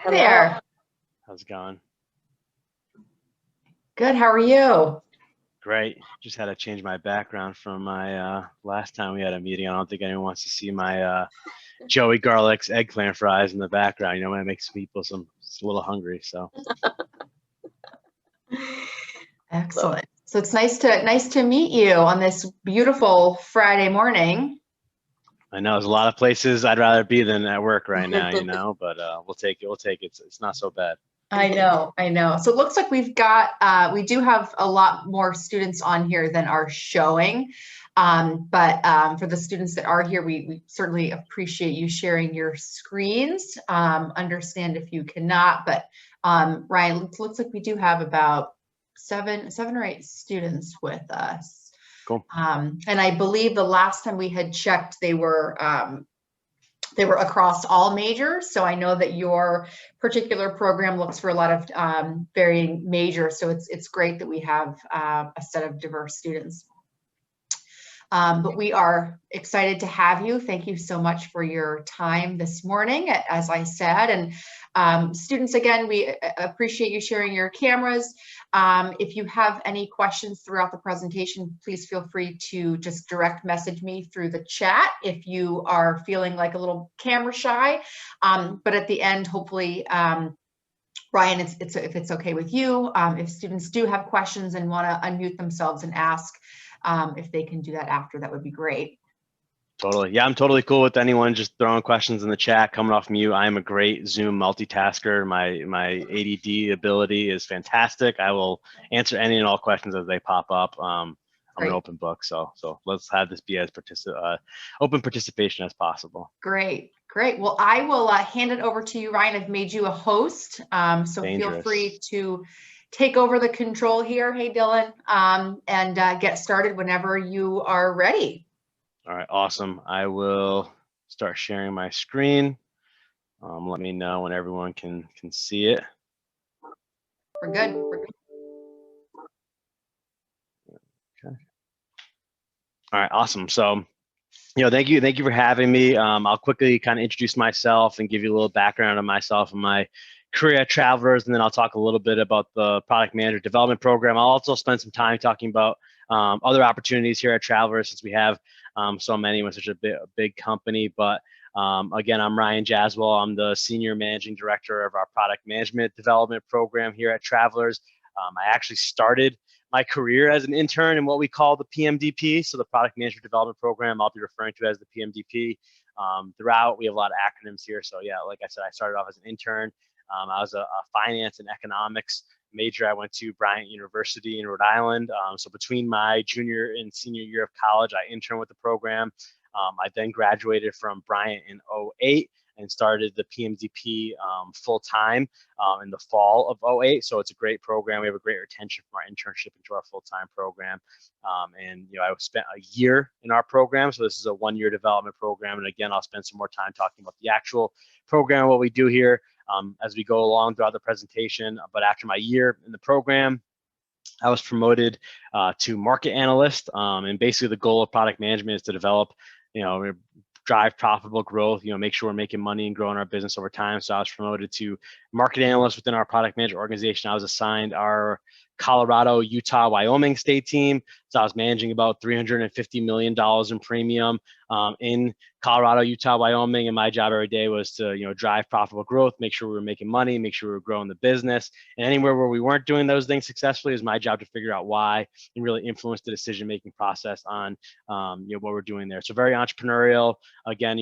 Hi there. How's it going? Good. How are you? Great. Just had to change my background from my last time we had a meeting. I don't think anyone wants to see my Joey Garlic's eggplant fries in the background. You know, it makes people a little hungry. So Excellent. So it's nice to meet you on this beautiful Friday morning. I know there's a lot of places I'd rather be than at work right now, you know, but we'll take it. We'll take it. It's not so bad. I know, I know. So it looks like we do have a lot more students on here than are showing. But for the students that are here, we certainly appreciate you sharing your screens. Understand if you cannot, but Ryan, it looks like we do have about seven or eight students with us. Cool. And I believe the last time we had checked, they were across all majors. So I know that your particular program looks for a lot of varying majors. So it's great that we have a set of diverse students. But we are excited to have you. Thank you so much for your time this morning, as I said. And students, again, we appreciate you sharing your cameras. If you have any questions throughout the presentation, please feel free to just direct message me through the chat if you are feeling like a little camera shy. But at the end, hopefully, Ryan, if it's okay with you, if students do have questions and want to unmute themselves and ask, if they can do that after, that would be great. Totally. Yeah, I'm totally cool with anyone just throwing questions in the chat, coming off mute. I am a great Zoom multitasker. My ADD ability is fantastic. I will answer any and all questions as they pop up. I'm an open book, so let's have this be as open participation as possible. Great. Well, I will hand it over to you, Ryan. I've made you a host, so Dangerous. Feel free to take over the control here. Hey, Dylan, and get started whenever you are ready. All right, awesome. I will start sharing my screen. Let me know when everyone can see it. We're good. Okay. All right, awesome. So, thank you for having me. I'll quickly kind of introduce myself and give you a little background on myself and my career at Travelers, and then I'll talk a little bit about the product manager development program. I'll also spend some time talking about other opportunities here at Travelers, since we have so many with such a big company. But again, I'm Ryan Jaswell. I'm the Senior Managing Director of our Product Management Development Program here at Travelers. I actually started my career as an intern in what we call the PMDP, so the Product Management Development Program. I'll be referring to as the PMDP throughout. We have a lot of acronyms here. So yeah, like I said, I started off as an intern. I was a finance and economics major. I went to Bryant University in Rhode Island. So between my junior and senior year of college, I interned with the program. I then graduated from Bryant in 2008 and started the PMDP full-time in the fall of 2008. So it's a great program. We have a great retention from our internship into our full-time program. And I spent a year in our program. So this is a one-year development program. And again, I'll spend some more time talking about the actual program, what we do here as we go along throughout the presentation. But after my year in the program, I was promoted to market analyst. And basically the goal of product management is to develop, drive profitable growth, make sure we're making money and growing our business over time. So I was promoted to market analyst within our product manager organization. I was assigned our Colorado, Utah, Wyoming state team. So I was managing about $350 million in premium in Colorado, Utah, Wyoming. And my job every day was to, drive profitable growth, make sure we were making money, make sure we were growing the business. And anywhere where we weren't doing those things successfully, it was my job to figure out why and really influence the decision-making process on, what we're doing there. So very entrepreneurial. Again,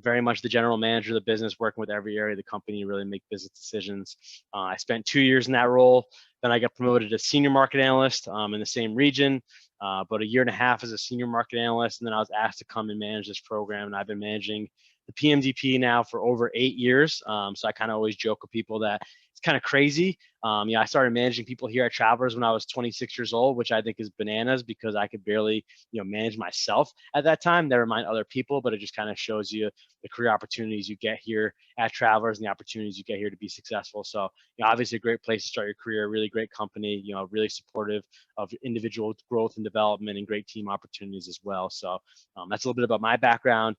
very much the general manager of the business, working with every area of the company, really make business decisions. I spent 2 years in that role. Then I got promoted to senior market analyst in the same region, about a year and a half as a senior market analyst. And then I was asked to come and manage this program. And I've been managing the PMDP now for over 8 years. So I kind of always joke with people that it's kind of crazy. I started managing people here at Travelers when I was 26 years old, which I think is bananas because I could barely, manage myself at that time, never mind other people, but it just kind of shows you the career opportunities you get here at Travelers and the opportunities you get here to be successful. So, obviously a great place to start your career, really great company, really supportive of individual growth and development and great team opportunities as well. So that's a little bit about my background.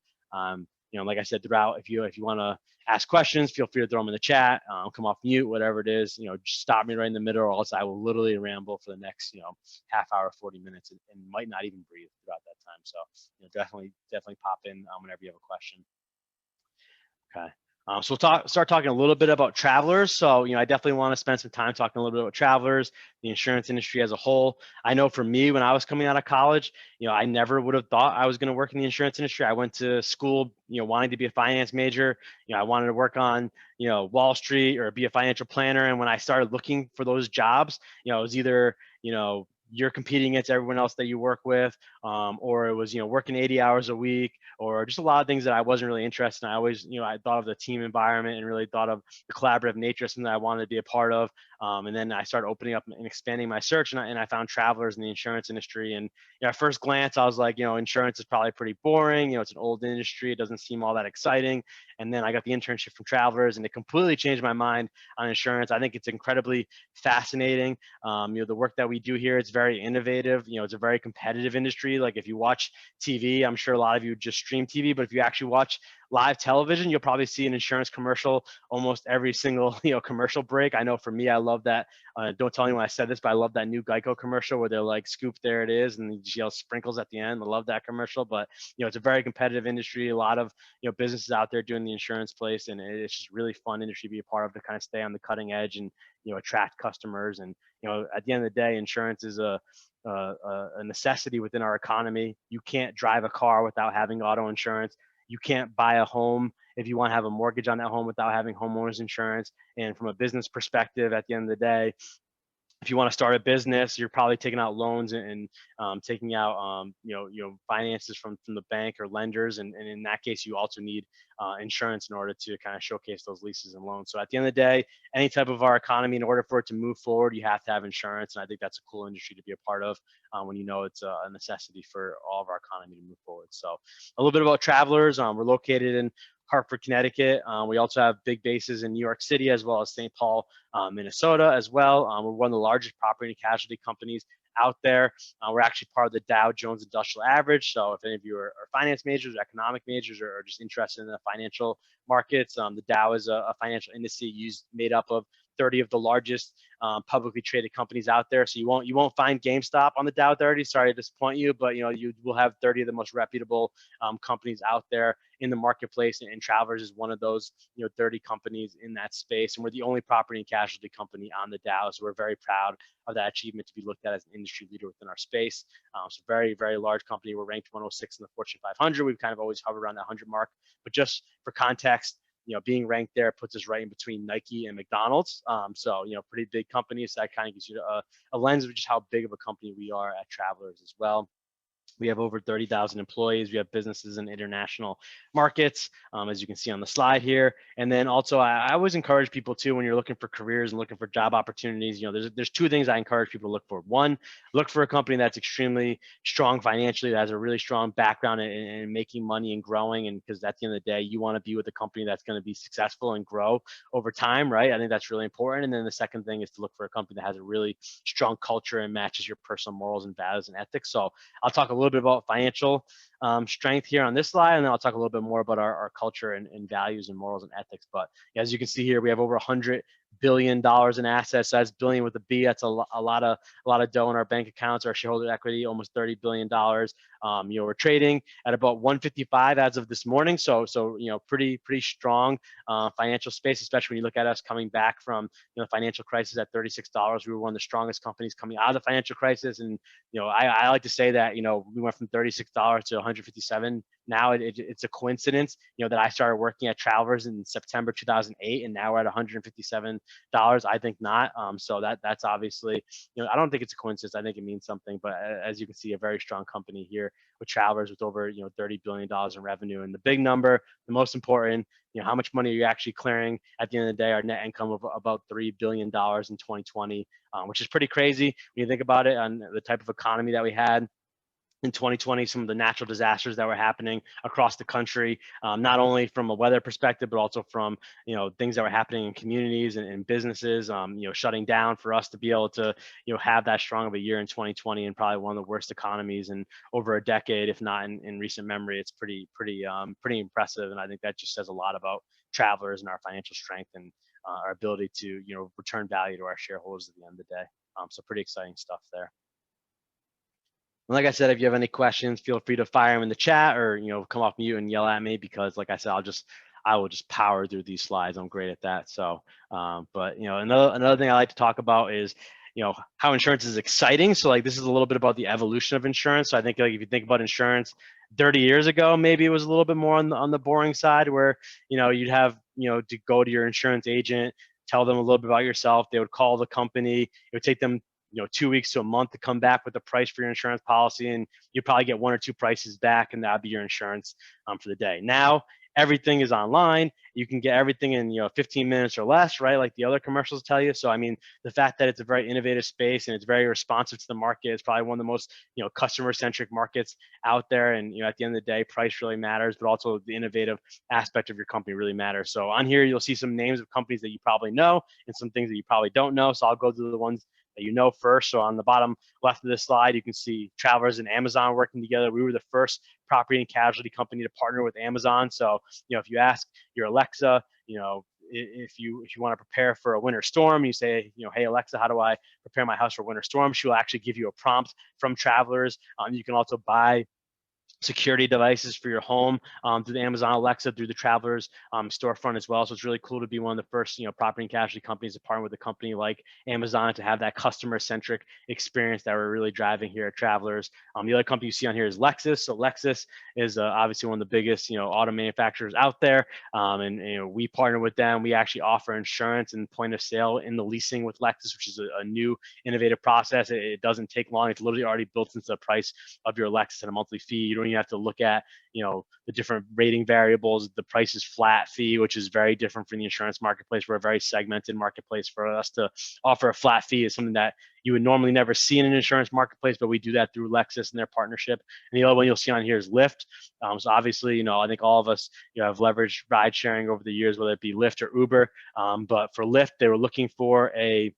like I said, throughout, if you want to ask questions, feel free to throw them in the chat, come off mute, whatever it is, just stop me right in the middle, or else I will literally ramble for the next, half hour, 40 minutes, and might not even breathe throughout that time. So, definitely pop in whenever you have a question. Okay. So we'll start talking a little bit about travelers. So, I definitely want to spend some time talking a little bit about travelers, the insurance industry as a whole. I know for me, when I was coming out of college, I never would have thought I was going to work in the insurance industry. I went to school, wanting to be a finance major. I wanted to work on, Wall Street or be a financial planner. And when I started looking for those jobs, it was either, you're competing against everyone else that you work with, or it was, working 80 hours a week, or just a lot of things that I wasn't really interested in. I always, I thought of the team environment and really thought of the collaborative nature, something that I wanted to be a part of. And then I started opening up and expanding my search, and I found travelers in the insurance industry. And at first glance, I was like, insurance is probably pretty boring. It's an old industry. It doesn't seem all that exciting. And then I got the internship from Travelers, and it completely changed my mind on insurance. I think it's incredibly fascinating. The work that we do here, it's very innovative. It's a very competitive industry. Like if you watch TV, I'm sure a lot of you just stream TV, but if you actually watch live television, you'll probably see an insurance commercial almost every single commercial break. I know for me, I love that. Don't tell anyone I said this, but I love that new Geico commercial where they're like, "Scoop, there it is," and you yell sprinkles at the end. I love that commercial. But it's a very competitive industry. A lot of businesses out there doing the insurance place, and it's just really fun industry to be a part of, to kind of stay on the cutting edge and attract customers. And at the end of the day, insurance is a necessity within our economy. You can't drive a car without having auto insurance. You can't buy a home if you want to have a mortgage on that home without having homeowners insurance. And from a business perspective, at the end of the day, if you want to start a business, you're probably taking out loans and taking out finances from the bank or lenders, and in that case, you also need insurance in order to kind of showcase those leases and loans. So at the end of the day, any type of our economy, in order for it to move forward, you have to have insurance, and I think that's a cool industry to be a part of when it's a necessity for all of our economy to move forward. So a little bit about Travelers. We're located in Hartford, Connecticut. We also have big bases in New York City as well as St. Paul, Minnesota as well. We're one of the largest property and casualty companies out there. We're actually part of the Dow Jones Industrial Average. So if any of you are finance majors, economic majors, or just interested in the financial markets, the Dow is a financial indice made up of 30 of the largest publicly traded companies out there. So you won't find GameStop on the Dow 30. Sorry to disappoint you, but you will have 30 of the most reputable companies out there in the marketplace, and Travelers is one of those 30 companies in that space, and we're the only property and casualty company on the Dow. So we're very proud of that achievement, to be looked at as an industry leader within our space. So very, very large company. We're ranked 106 in the Fortune 500. We've kind of always hovered around that 100 mark, but just for context, being ranked there puts us right in between Nike and McDonald's. So, pretty big companies. So that kind of gives you a lens of just how big of a company we are at Travelers as well. We have over 30,000 employees. We have businesses in international markets, as you can see on the slide here. And then also, I always encourage people too, when you're looking for careers and looking for job opportunities, there's two things I encourage people to look for. One, look for a company that's extremely strong financially, that has a really strong background in making money and growing. And because at the end of the day, you want to be with a company that's going to be successful and grow over time, right? I think that's really important. And then the second thing is to look for a company that has a really strong culture and matches your personal morals and values and ethics. So I'll talk a little bit about financial strength here on this slide, and then I'll talk a little bit more about our culture and values and morals and ethics. But as you can see here, we have over $100 billion in assets. So that's billion with a B. That's a lot of dough in our bank accounts. Our shareholder equity, almost $30 billion. We're trading at about 155 as of this morning. So pretty strong financial space, especially when you look at us coming back from the financial crisis at $36. We were one of the strongest companies coming out of the financial crisis, and I like to say that we went from $36 to 157. Now it's a coincidence that I started working at Travelers in September 2008, and now we're at $157. I think not. So that's obviously I don't think it's a coincidence. I think it means something. But as you can see, a very strong company here with Travelers with over $30 billion in revenue. And the big number, the most important, how much money are you actually clearing at the end of the day? Our net income of about $3 billion in 2020, which is pretty crazy when you think about it on the type of economy that we had. in 2020, some of the natural disasters that were happening across the country, not only from a weather perspective, but also from, things that were happening in communities and businesses, shutting down, for us to be able to, have that strong of a year in 2020, and probably one of the worst economies in over a decade, if not in recent memory. It's pretty impressive. And I think that just says a lot about Travelers and our financial strength, and our ability to, return value to our shareholders at the end of the day. So pretty exciting stuff there. And like I said, if you have any questions, feel free to fire them in the chat, or, come off mute and yell at me, because like I said, I will just power through these slides. I'm great at that. So, but another thing I like to talk about is, how insurance is exciting. So like, this is a little bit about the evolution of insurance. So I think, like, if you think about insurance 30 years ago, maybe it was a little bit more on the boring side, where, you'd have, to go to your insurance agent, tell them a little bit about yourself. They would call the company. It would take them 2 weeks to a month to come back with the price for your insurance policy, and you probably get one or two prices back, and that'd be your insurance for the day. Now everything is online. You can get everything in 15 minutes or less, right? Like the other commercials tell you. So I mean, the fact that it's a very innovative space and it's very responsive to the market, it's probably one of the most customer centric markets out there. And at the end of the day, price really matters, but also the innovative aspect of your company really matters. So on here, you'll see some names of companies that you probably know and some things that you probably don't know. So I'll go through the ones that you know first. So on the bottom left of this slide, you can see Travelers and Amazon working together. We were the first property and casualty company to partner with Amazon. So, if you ask your Alexa, if you want to prepare for a winter storm, you say, hey Alexa, how do I prepare my house for a winter storm? She'll actually give you a prompt from Travelers. You can also buy security devices for your home through the Amazon Alexa, through the Travelers storefront as well. So it's really cool to be one of the first, property and casualty companies to partner with a company like Amazon to have that customer-centric experience that we're really driving here at Travelers. The other company you see on here is Lexus. So Lexus is obviously one of the biggest, auto manufacturers out there, and we partner with them. We actually offer insurance and point of sale in the leasing with Lexus, which is a new innovative process. It doesn't take long. It's literally already built into the price of your Lexus and a monthly fee. You don't even have to look at the different rating variables. The price is flat fee, which is very different from the insurance marketplace. We're a very segmented marketplace. For us to offer a flat fee is something that you would normally never see in an insurance marketplace, but we do that through Lexus and their partnership. And the other one you'll see on here is Lyft. So obviously, I think all of us have leveraged ride sharing over the years, whether it be Lyft or Uber. But for Lyft, they were looking for a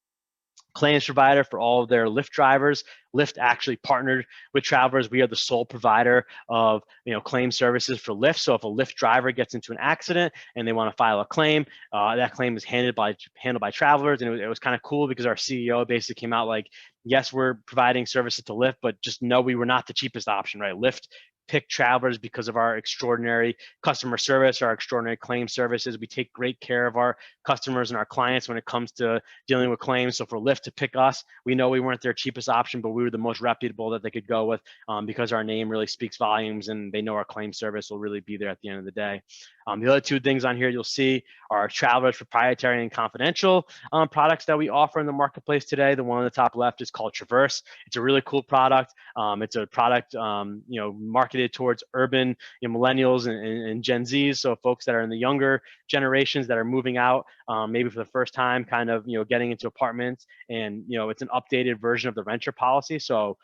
claims provider for all of their Lyft drivers. Lyft actually partnered with Travelers. We are the sole provider of claim services for Lyft. So if a Lyft driver gets into an accident and they want to file a claim, that claim is handled by Travelers. And it was kind of cool because our CEO basically came out like, yes, we're providing services to Lyft, but just know we were not the cheapest option, right? Lyft pick Travelers because of our extraordinary customer service, our extraordinary claim services. We take great care of our customers and our clients when it comes to dealing with claims. So for Lyft to pick us, we know we weren't their cheapest option, but we were the most reputable that they could go with because our name really speaks volumes, and they know our claim service will really be there at the end of the day. The other two things on here you'll see are Travelers proprietary and confidential products that we offer in the marketplace today. The one on the top left is called Traverse. It's a really cool product. It's a product marketed towards urban millennials and Gen Zs, so folks that are in the younger generations that are moving out maybe for the first time, kind of getting into apartments. And it's an updated version of the renter policy. So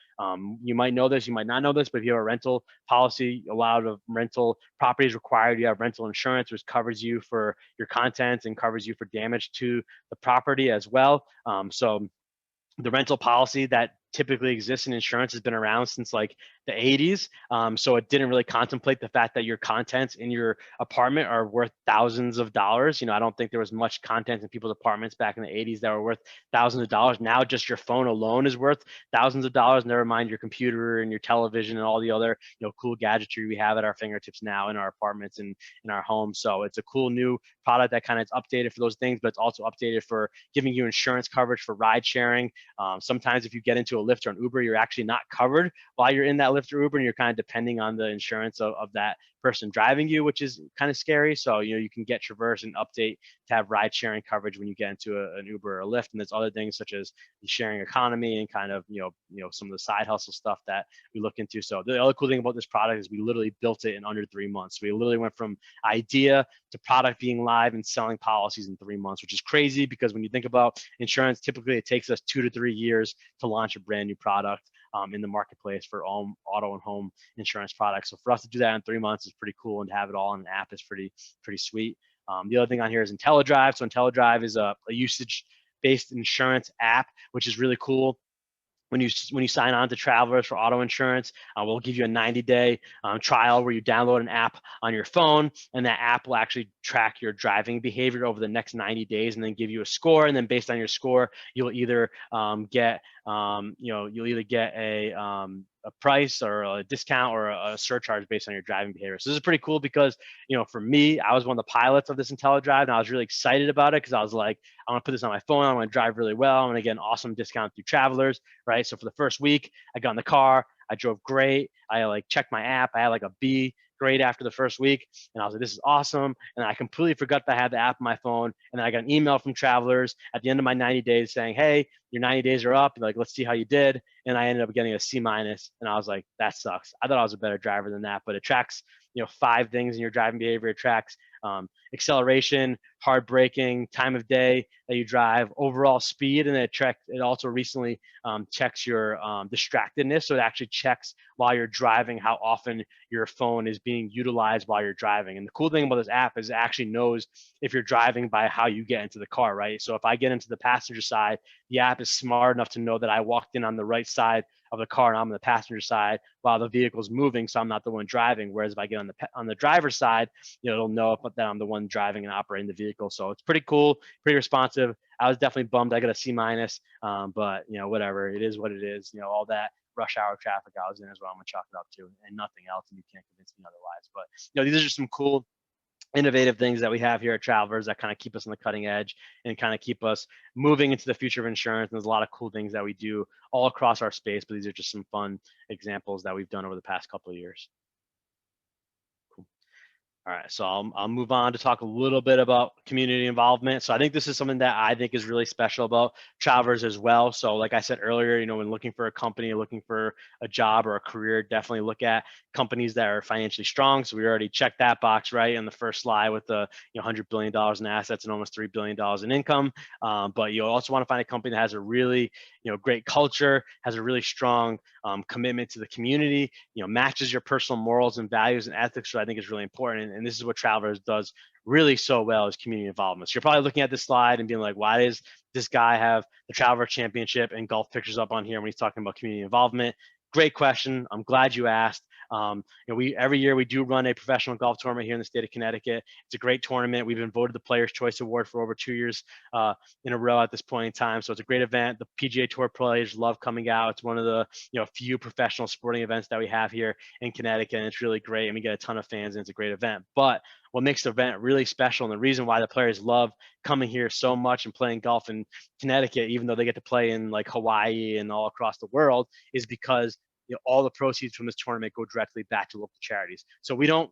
you might know this, you might not know this, but if you have a rental policy, a lot of rental properties required you have rental insurance, which covers you for your contents and covers you for damage to the property as well. So the rental policy that typically exists in insurance has been around since like the 80s. So it didn't really contemplate the fact that your contents in your apartment are worth thousands of dollars. I don't think there was much content in people's apartments back in the 80s that were worth thousands of dollars. Now just your phone alone is worth thousands of dollars, never mind your computer and your television and all the other cool gadgetry we have at our fingertips now in our apartments and in our homes. So it's a cool new product that kind of is updated for those things, but it's also updated for giving you insurance coverage for ride sharing. Sometimes if you get into a Lyft or an Uber, you're actually not covered while you're in that Lyft or Uber, and you're kind of depending on the insurance of that person driving you, which is kind of scary. So you can get Traverse and update to have ride sharing coverage when you get into an Uber or a Lyft. And there's other things such as the sharing economy and kind of some of the side hustle stuff that we look into. So the other cool thing about this product is we literally built it in under 3 months. We literally went from idea to product being live and selling policies in 3 months, which is crazy because when you think about insurance, typically it takes us 2 to 3 years to launch a brand new product. in the marketplace for all auto and home insurance products. So for us to do that in 3 months is pretty cool, and to have it all in an app is pretty sweet. The other thing on here is IntelliDrive. So IntelliDrive is a usage-based insurance app, which is really cool. When you sign on to Travelers for auto insurance, we'll give you a 90-day trial where you download an app on your phone, and that app will actually track your driving behavior over the next 90 days, and then give you a score. And then based on your score, you'll either get a price or a discount or a surcharge based on your driving behavior. So this is pretty cool because, for me, I was one of the pilots of this IntelliDrive, and I was really excited about it because I was like, I want to put this on my phone. I want to drive really well. I'm going to get an awesome discount through Travelers, right? So for the first week, I got in the car. I drove great. I checked my app. I had like a B grade after the first week, and I was like, this is awesome. And I completely forgot that I had the app on my phone. And then I got an email from Travelers at the end of my 90 days saying, hey, your 90 days are up. Like, let's see how you did. And I ended up getting a C-. And I was like, that sucks. I thought I was a better driver than that. But it tracks 5 things in your driving behavior. It tracks acceleration, hard braking, time of day that you drive, overall speed, and it also recently checks your distractedness. So it actually checks while you're driving how often your phone is being utilized while you're driving. And the cool thing about this app is it actually knows if you're driving by how you get into the car, right? So if I get into the passenger side, the app is smart enough to know that I walked in on the right side of the car and I'm on the passenger side while the vehicle's moving, so I'm not the one driving. Whereas if I get on the driver's side, it'll know that I'm the one driving and operating the vehicle. So it's pretty cool, pretty responsive. I was definitely bummed I got a C-, but whatever, it is what it is. All that rush hour traffic I was in is what I'm gonna chalk it up to, and nothing else, and you can't convince me otherwise. But these are just some cool, innovative things that we have here at Travelers that kind of keep us on the cutting edge and kind of keep us moving into the future of insurance. And there's a lot of cool things that we do all across our space, but these are just some fun examples that we've done over the past couple of years. Cool. All right, so I'll move on to talk a little bit about community involvement. So I think this is something that I think is really special about Travelers as well. So like I said earlier, when looking for a company, looking for a job or a career, definitely look at companies that are financially strong. So we already checked that box, right, in the first slide with the $100 billion in assets and almost $3 billion in income. But you also want to find a company that has a really great culture, has a really strong commitment to the community, matches your personal morals and values and ethics, which I think is really important. And this is what Travelers does really so well, is community involvement. So you're probably looking at this slide and being like, why does this guy have the Traveler Championship and golf pictures up on here when he's talking about community involvement? Great question. I'm glad you asked. Every year we do run a professional golf tournament here in the state of Connecticut. It's a great tournament. We've been voted the Players' Choice Award for over 2 years in a row at this point in time. So it's a great event. The PGA Tour players love coming out. It's one of the few professional sporting events that we have here in Connecticut, and it's really great. And we get a ton of fans, and it's a great event. But what makes the event really special, and the reason why the players love coming here so much and playing golf in Connecticut, even though they get to play in like Hawaii and all across the world, is because all the proceeds from this tournament go directly back to local charities. So we don't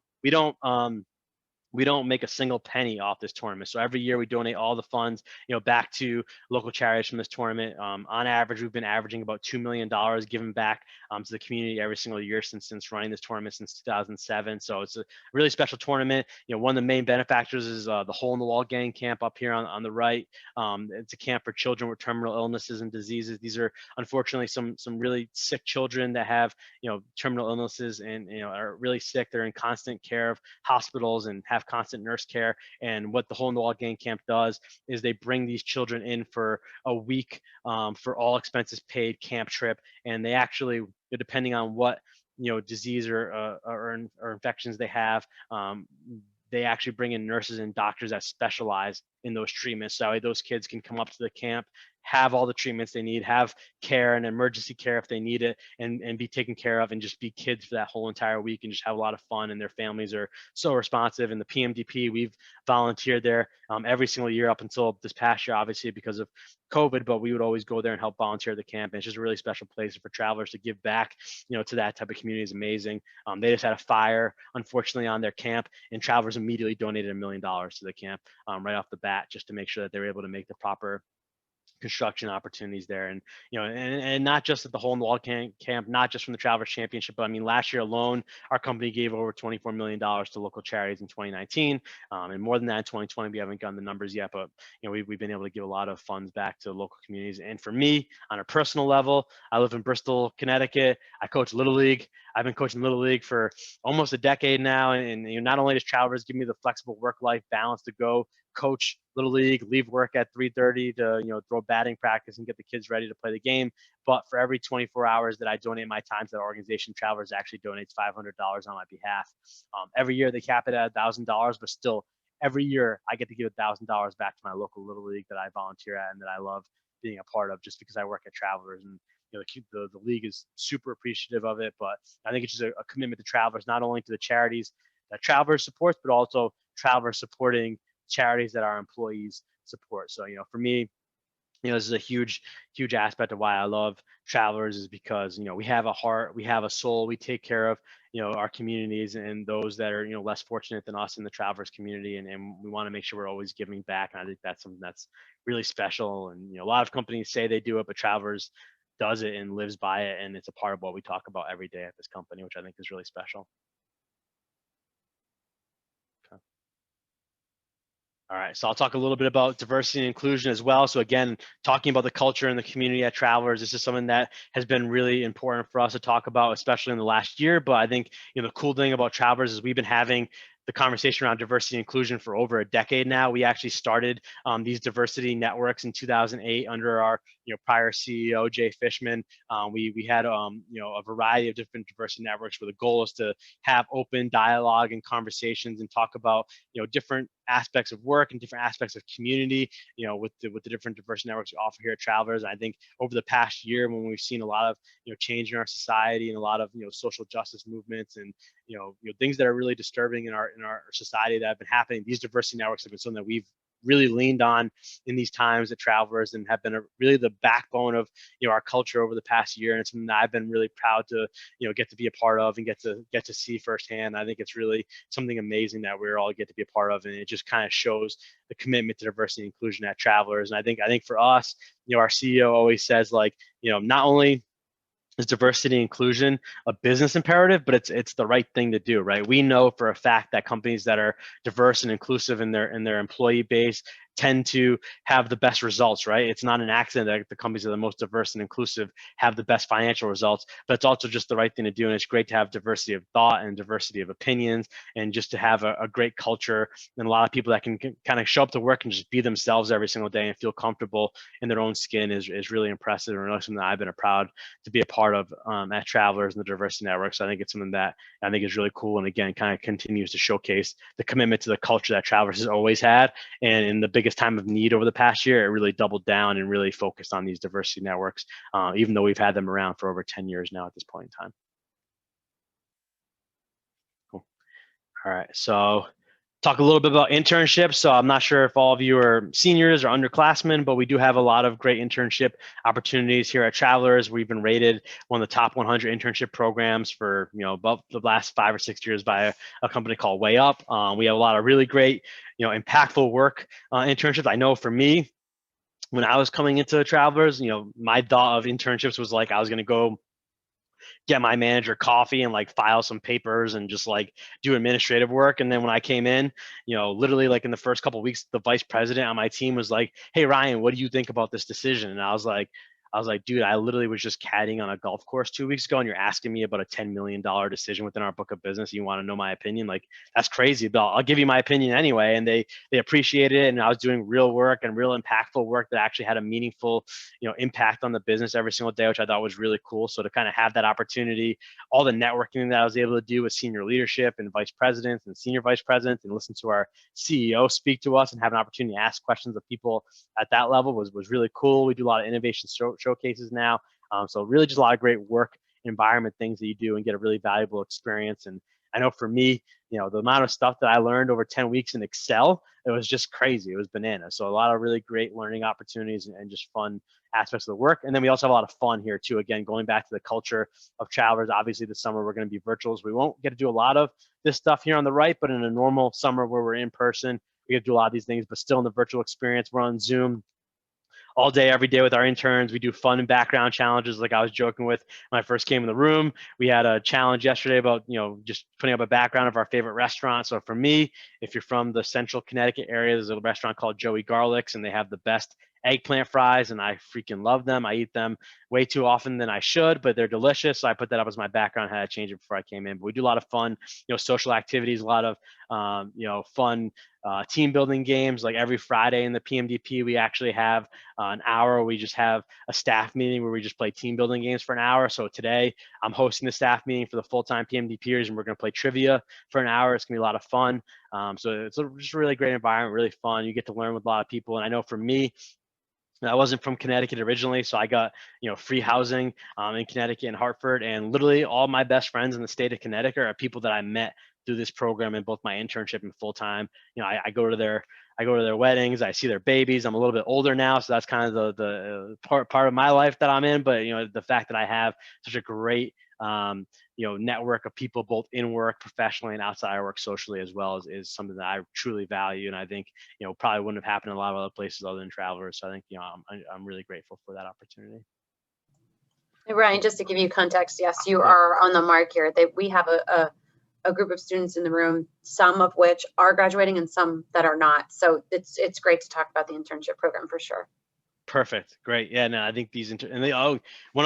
make a single penny off this tournament. So every year we donate all the funds, back to local charities from this tournament. On average, we've been averaging about $2 million given back to the community every single year since running this tournament since 2007. So it's a really special tournament. One of the main benefactors is the Hole in the Wall Gang Camp up here on the right. It's a camp for children with terminal illnesses and diseases. These are unfortunately some really sick children that have terminal illnesses and are really sick. They're in constant care of hospitals and have constant nurse care. And what the Hole in the Wall Gang Camp does is they bring these children in for a week for all expenses paid camp trip, and they actually, depending on what disease or infections they have, they actually bring in nurses and doctors that specialize in those treatments. So those kids can come up to the camp, have all the treatments they need, have care and emergency care if they need it, and be taken care of, and just be kids for that whole entire week and just have a lot of fun. And their families are so responsive. And the PMDP, we've volunteered there every single year up until this past year, obviously because of COVID, but we would always go there and help volunteer at the camp. And it's just a really special place for Travelers to give back, to that type of community is amazing. They just had a fire, unfortunately, on their camp, and Travelers immediately donated $1 million to the camp right off the bat, just to make sure that they were able to make the proper construction opportunities there. And and not just at the hole in the wall camp, not just from the Travelers Championship, but I mean, last year alone our company gave over $24 million to local charities in 2019, and more than that in 2020. We haven't gotten the numbers yet, but we've been able to give a lot of funds back to local communities. And for me, on a personal level, I live in Bristol, Connecticut. I coach Little League. I've been coaching Little League for almost a decade now, and not only does Travelers give me the flexible work-life balance to go coach Little League, leave work at 3:30 to throw batting practice and get the kids ready to play the game, but for every 24 hours that I donate my time to that organization, Travelers actually donates $500 on my behalf. Every year they cap it at $1,000, but still every year I get to give $1,000 back to my local Little League that I volunteer at and that I love being a part of, just because I work at Travelers. And the league is super appreciative of it. But I think it's just a commitment to Travelers, not only to the charities that Travelers supports, but also Travelers supporting charities that our employees support. So for me, this is a huge aspect of why I love Travelers, is because we have a heart, we have a soul, we take care of our communities and those that are less fortunate than us in the Travelers community, and we want to make sure we're always giving back. And I think that's something that's really special. And a lot of companies say they do it, but Travelers does it and lives by it, and it's a part of what we talk about every day at this company, which I think is really special. Okay. All right, so I'll talk a little bit about diversity and inclusion as well. So again, talking about the culture and the community at Travelers, this is something that has been really important for us to talk about, especially in the last year. But I think the cool thing about Travelers is we've been having the conversation around diversity and inclusion for over a decade now. We actually started these diversity networks in 2008 under our prior CEO, Jay Fishman. We had a variety of different diversity networks where the goal is to have open dialogue and conversations and talk about different aspects of work and different aspects of community, with the different diversity networks we offer here at Travelers. And I think over the past year, when we've seen a lot of change in our society and a lot of social justice movements and things that are really disturbing in our society that have been happening, these diversity networks have been something that we've really leaned on in these times at Travelers, and have been really the backbone of our culture over the past year. And it's something that I've been really proud to get to be a part of and get to see firsthand. I think it's really something amazing that we all get to be a part of, and it just kind of shows the commitment to diversity and inclusion at Travelers. And I think for us, our CEO always says, like, not only is diversity and inclusion a business imperative, but it's the right thing to do, right? We know for a fact that companies that are diverse and inclusive in their employee base tend to have the best results, right? It's not an accident that the companies that are the most diverse and inclusive have the best financial results, but it's also just the right thing to do. And it's great to have diversity of thought and diversity of opinions, and just to have a great culture and a lot of people that can kind of show up to work and just be themselves every single day and feel comfortable in their own skin is really impressive, and really something that I've been proud to be a part of at Travelers and the diversity network. So I think it's something that I think is really cool, and again, kind of continues to showcase the commitment to the culture that Travelers has always had. And in the biggest time of need over the past year, it really doubled down and really focused on these diversity networks, even though we've had them around for over 10 years now at this point in time. Cool. All right, so talk a little bit about internships. So I'm not sure if all of you are seniors or underclassmen, but we do have a lot of great internship opportunities here at Travelers. We've been rated one of the top 100 internship programs for about the last 5 or 6 years by a company called Way Up. We have a lot of really great impactful work internships. I know for me, when I was coming into Travelers, my thought of internships was like I was going to go get my manager coffee and like file some papers and just like do administrative work. And then when I came in, literally like in the first couple of weeks, the vice president on my team was like, "Hey Ryan, what do you think about this decision?" And I was like, dude, I literally was just caddying on a golf course 2 weeks ago, and you're asking me about a $10 million decision within our book of business. You want to know my opinion? Like, that's crazy, but I'll give you my opinion anyway. And they appreciated it. And I was doing real work and real impactful work that actually had a meaningful, impact on the business every single day, which I thought was really cool. So to kind of have that opportunity, all the networking that I was able to do with senior leadership and vice presidents and senior vice presidents, and listen to our CEO speak to us and have an opportunity to ask questions of people at that level was really cool. We do a lot of innovation showcases now. So really just a lot of great work environment things that you do and get a really valuable experience. And I know for me, the amount of stuff that I learned over 10 weeks in Excel, it was just crazy. It was bananas. So a lot of really great learning opportunities and just fun aspects of the work. And then we also have a lot of fun here too. Again, going back to the culture of Travelers, obviously this summer we're going to be virtual. So we won't get to do a lot of this stuff here on the right, but in a normal summer where we're in person, we get to do a lot of these things, but still in the virtual experience, we're on Zoom all day, every day with our interns. We do fun and background challenges. Like I was joking with when I first came in the room, we had a challenge yesterday about, just putting up a background of our favorite restaurant. So for me, if you're from the central Connecticut area, there's a restaurant called Joey Garlic's, and they have the best eggplant fries, and I freaking love them. I eat them way too often than I should, but they're delicious. So I put that up as my background. I had to change it before I came in. But we do a lot of fun, social activities, a lot of, fun team building games. Like every Friday in the PMDP, we actually have an hour. We just have a staff meeting where we just play team building games for an hour. So today I'm hosting the staff meeting for the full-time PMDPers, and we're going to play trivia for an hour. It's going to be a lot of fun. So it's just a really great environment, really fun. You get to learn with a lot of people. And I know for me, I wasn't from Connecticut originally, so I got free housing in Connecticut and Hartford, and literally all my best friends in the state of Connecticut are people that I met through this program in both my internship and full time. I go to their weddings, I see their babies. I'm a little bit older now, so that's kind of the part of my life that I'm in. But the fact that I have such a great network of people both in work professionally and outside of work socially as well is something that I truly value, and I think probably wouldn't have happened in a lot of other places other than Travelers. So I think I'm really grateful for that opportunity. Hey, Ryan, just to give you context, yes, you are on the mark here. We have a group of students in the room, some of which are graduating and some that are not. So it's great to talk about the internship program for sure. Perfect. Great. Yeah, no, I think these one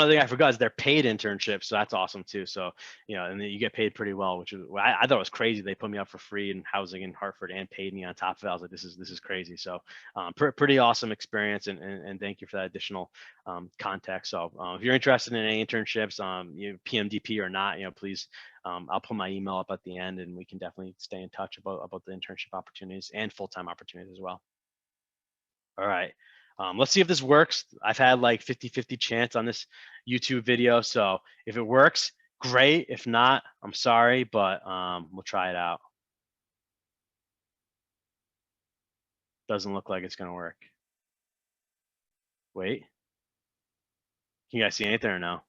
other thing I forgot is they're paid internships. So that's awesome too. So, and then you get paid pretty well, which is, I thought it was crazy. They put me up for free in housing in Hartford and paid me on top of it. I was like, this is crazy. So pretty awesome experience. And thank you for that additional context. So if you're interested in any internships, PMDP or not, please, I'll put my email up at the end, and we can definitely stay in touch about the internship opportunities and full-time opportunities as well. All right. Let's see if this works. I've had like 50-50 chance on this YouTube video. So if it works, great. If not, I'm sorry, but we'll try it out. Doesn't look like it's going to work. Wait. Can you guys see anything or no?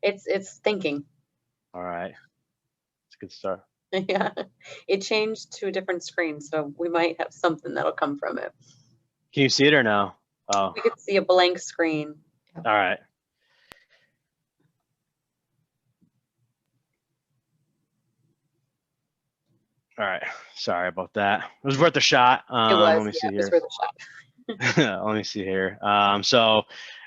It's thinking. All right. It's a good start. Yeah. It changed to a different screen, so we might have something that'll come from it. Can you see it or no? Oh. We could see a blank screen. All right. All right. Sorry about that. It was worth a shot. It was. Let me see It was here. worth a shot. Let me see here. So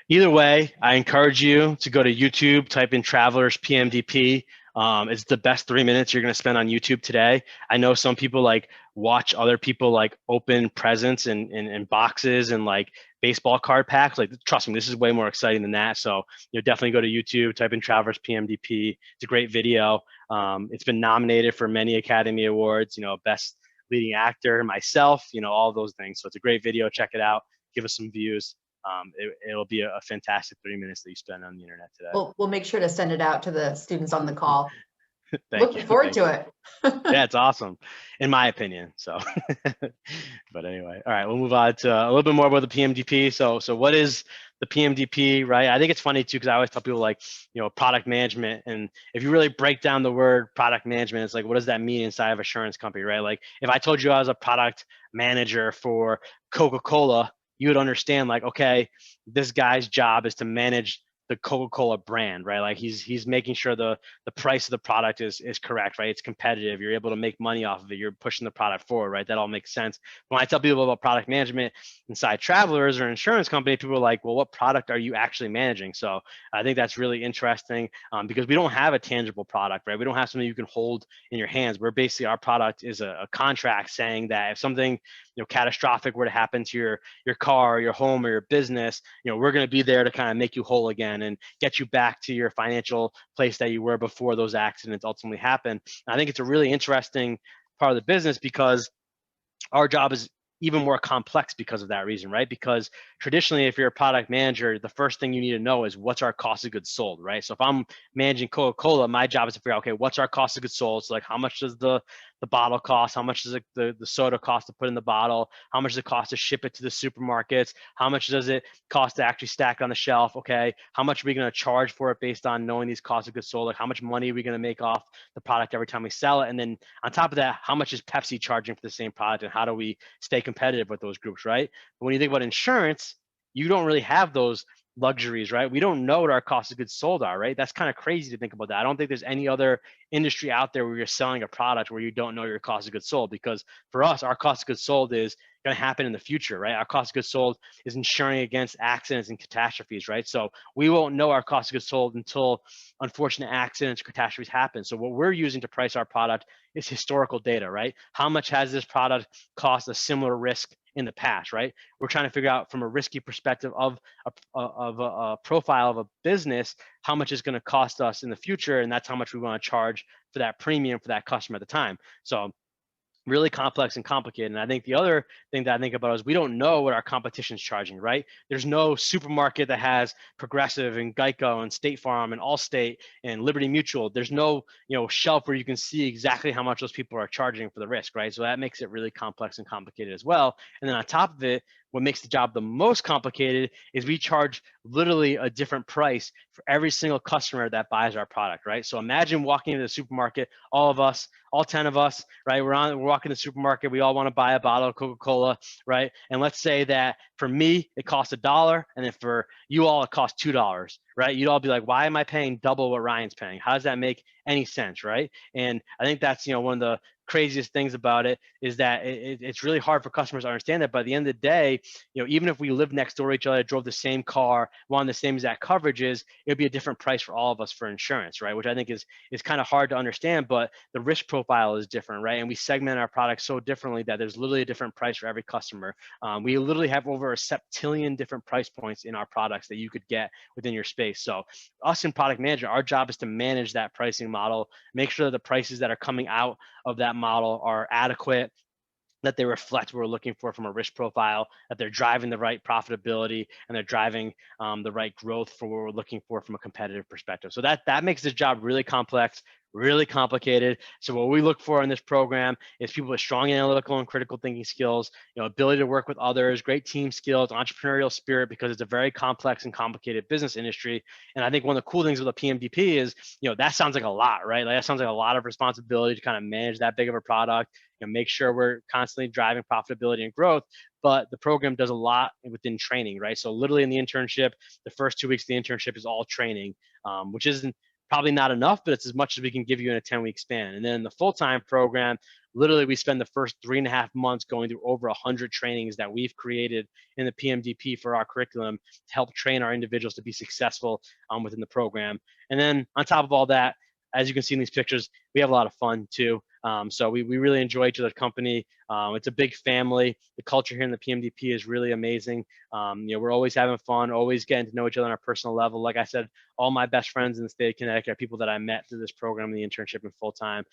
either way, I encourage you to go to YouTube, type in Travelers PMDP. It's the best 3 minutes you're going to spend on YouTube today. I know some people like watch other people like open presents and boxes and like baseball card packs. Like, trust me, this is way more exciting than that. So definitely go to YouTube, type in Travelers PMDP. It's a great video. It's been nominated for many Academy Awards, best leading actor, myself, all those things. So it's a great video. Check it out. Give us some views. It'll be a fantastic 3 minutes that you spend on the internet today. We'll make sure to send it out to the students on the call. Looking forward to it. Yeah, it's awesome, in my opinion. So, but anyway, all right, we'll move on to a little bit more about the PMDP. So what is the PMDP, right? I think it's funny too, because I always tell people like, product management. And if you really break down the word product management, it's like, what does that mean inside of an insurance company, right? Like if I told you I was a product manager for Coca-Cola, you would understand like, okay, this guy's job is to manage the Coca-Cola brand, right? Like he's making sure the price of the product is correct, right? It's competitive. You're able to make money off of it. You're pushing the product forward, right? That all makes sense. When I tell people about product management inside Travelers or insurance company, people are like, well, what product are you actually managing? So I think that's really interesting because we don't have a tangible product, right? We don't have something you can hold in your hands. We're basically, our product is a contract saying that if something catastrophic were to happen to your car, or your home, or your business, we're going to be there to kind of make you whole again and get you back to your financial place that you were before those accidents ultimately happened. And I think it's a really interesting part of the business because our job is even more complex because of that reason, right? Because traditionally, if you're a product manager, the first thing you need to know is what's our cost of goods sold, right? So if I'm managing Coca-Cola, my job is to figure out, okay, what's our cost of goods sold? So like, how much does the bottle cost? How much does the soda cost to put in the bottle? How much does it cost to ship it to the supermarkets? How much does it cost to actually stack on the shelf? Okay, how much are we going to charge for it based on knowing these costs of goods sold? Like, how much money are we going to make off the product every time we sell it? And then on top of that, how much is Pepsi charging for the same product? And how do we stay competitive with those groups, right? But when you think about insurance, you don't really have those luxuries, right? We don't know what our cost of goods sold are, right? That's kind of crazy to think about that. I don't think there's any other industry out there where you're selling a product where you don't know your cost of goods sold, because for us, our cost of goods sold is going to happen in the future, right? Our cost of goods sold is insuring against accidents and catastrophes, right? So we won't know our cost of goods sold until unfortunate accidents, catastrophes happen. So what we're using to price our product is historical data, right? How much has this product cost a similar risk in the past, right? We're trying to figure out from a risky perspective of a profile of a business, how much is going to cost us in the future, and that's how much we want to charge for that premium for that customer at the time. So really complex and complicated. And I think the other thing that I think about is we don't know what our competition's charging, right? There's no supermarket that has Progressive and Geico and State Farm and Allstate and Liberty Mutual. There's no, shelf where you can see exactly how much those people are charging for the risk, right? So that makes it really complex and complicated as well. And then on top of it, what makes the job the most complicated is we charge literally a different price for every single customer that buys our product, right? So imagine walking into the supermarket, all of us, all 10 of us, right? We're walking to the supermarket. We all want to buy a bottle of Coca-Cola, right? And let's say that for me, it costs $1, and then for you all, it costs $2, right? You'd all be like, why am I paying double what Ryan's paying? How does that make any sense, right? And I think that's, one of the craziest things about it is that it's really hard for customers to understand that. By the end of the day, even if we lived next door to each other, drove the same car, wanted the same exact coverages, it would be a different price for all of us for insurance, right? Which I think is kind of hard to understand, but the risk profile is different, right? And we segment our products so differently that there's literally a different price for every customer. We literally have over a septillion different price points in our products that you could get within your space. So us in product management, our job is to manage that pricing model, make sure that the prices that are coming out of that model are adequate, that they reflect what we're looking for from a risk profile, that they're driving the right profitability, and they're driving the right growth for what we're looking for from a competitive perspective. So that makes this job really complex, really complicated. So what we look for in this program is people with strong analytical and critical thinking skills, ability to work with others, great team skills, entrepreneurial spirit, because it's a very complex and complicated business industry. And I think one of the cool things with a PMDP is, that sounds like a lot, right? Like that sounds like a lot of responsibility to kind of manage that big of a product, make sure we're constantly driving profitability and growth. But the program does a lot within training, right? So literally in the internship, the first 2 weeks of the internship is all training, which isn't probably not enough, but it's as much as we can give you in a 10-week span. And then in the full-time program, literally we spend the first 3.5 months going through over 100 trainings that we've created in the PMDP for our curriculum to help train our individuals to be successful within the program. And then on top of all that, as you can see in these pictures, we have a lot of fun too. So we really enjoy each other's company. It's a big family. The culture here in the PMDP is really amazing. We're always having fun, always getting to know each other on a personal level. Like I said, all my best friends in the state of Connecticut are people that I met through this program, the internship and full-time.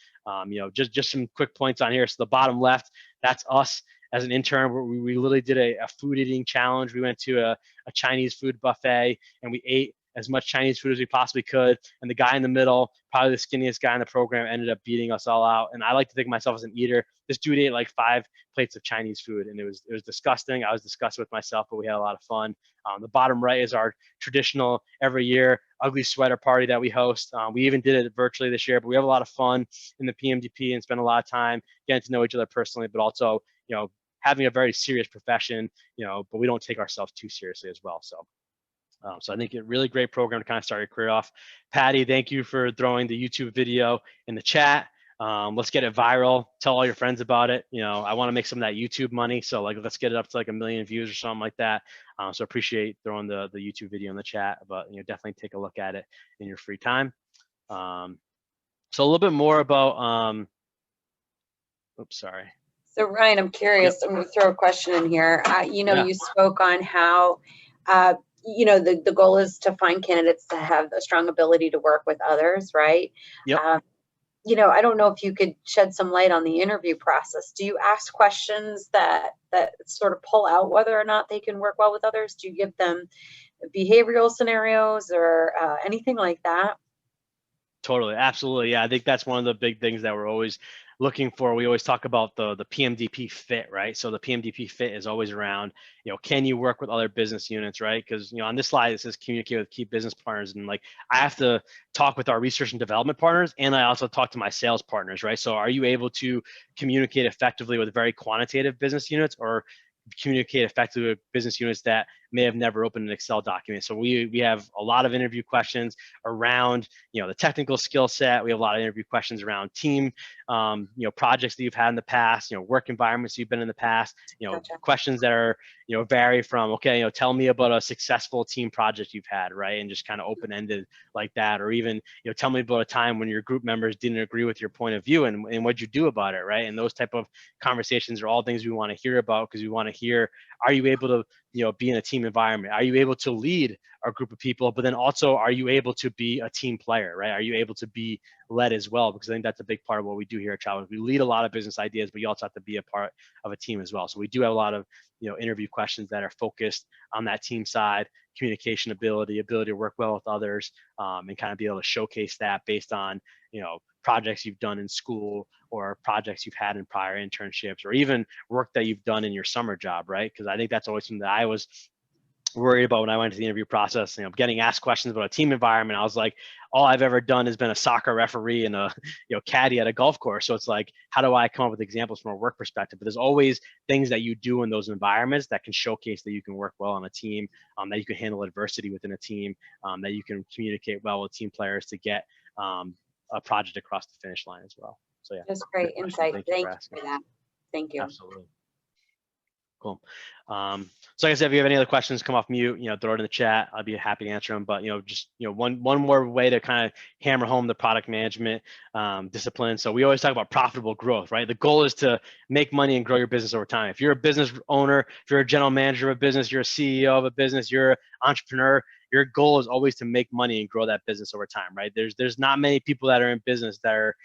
Just some quick points on here. So the bottom left, that's us as an intern, where we literally did a food eating challenge. We went to a Chinese food buffet and we ate as much Chinese food as we possibly could. And the guy in the middle, probably the skinniest guy in the program, ended up beating us all out. And I like to think of myself as an eater. This dude ate like 5 plates of Chinese food, and it was disgusting. I was disgusted with myself, but we had a lot of fun. The bottom right is our traditional every year ugly sweater party that we host. We even did it virtually this year, but we have a lot of fun in the PMDP and spend a lot of time getting to know each other personally, but also, having a very serious profession, but we don't take ourselves too seriously as well. So I think a really great program to kind of start your career off. Patty, thank you for throwing the YouTube video in the chat. Let's get it viral. Tell all your friends about it. I want to make some of that YouTube money. So let's get it up to like 1 million views or something like that. So appreciate throwing the YouTube video in the chat, but definitely take a look at it in your free time. So a little bit more about, oops, sorry. So Ryan, I'm curious, I'm going to throw a question in here. You spoke on how, the goal is to find candidates that have a strong ability to work with others, right? Yep. I don't know if you could shed some light on the interview process. Do you ask questions that sort of pull out whether or not they can work well with others? Do you give them behavioral scenarios or anything like that? Totally. Absolutely. Yeah. I think that's one of the big things that we're always looking for. We always talk about the PMDP fit, right? So the PMDP fit is always around, can you work with other business units, right? Because, on this slide, it says communicate with key business partners. And I have to talk with our research and development partners, and I also talk to my sales partners, right? So are you able to communicate effectively with very quantitative business units, or communicate effectively with business units that may have never opened an Excel document. So we have a lot of interview questions around, the technical skill set. We have a lot of interview questions around team, projects that you've had in the past, work environments you've been in the past, Gotcha. questions that are, vary from, okay, tell me about a successful team project you've had, right? And just kind of open-ended like that. Or even, tell me about a time when your group members didn't agree with your point of view and what'd you do about it, right? And those type of conversations are all things we want to hear about, because we want to hear, are you able to, be in a team environment? Are you able to lead a group of people? But then also, are you able to be a team player, right? Are you able to be led as well? Because I think that's a big part of what we do here at Travelers. We lead a lot of business ideas, but you also have to be a part of a team as well. So we do have a lot of, interview questions that are focused on that team side, communication ability to work well with others, and kind of be able to showcase that based on, projects you've done in school or projects you've had in prior internships, or even work that you've done in your summer job, right? Because I think that's always something that I was worried about when I went to the interview process, getting asked questions about a team environment. I was like, all I've ever done has been a soccer referee and a, caddy at a golf course. So it's like, how do I come up with examples from a work perspective? But there's always things that you do in those environments that can showcase that you can work well on a team, that you can handle adversity within a team, that you can communicate well with team players to get a project across the finish line as well. So yeah. That's great insight. Thank you asking. for that. Thank you. Absolutely. Cool. So like I said, if you have any other questions, come off mute, throw it in the chat. I'll be happy to answer them. But, just, one more way to kind of hammer home the product management discipline. So we always talk about profitable growth, right? The goal is to make money and grow your business over time. If you're a business owner, if you're a general manager of a business, you're a CEO of a business, you're an entrepreneur, your goal is always to make money and grow that business over time, right? There's not many people that are in business that are,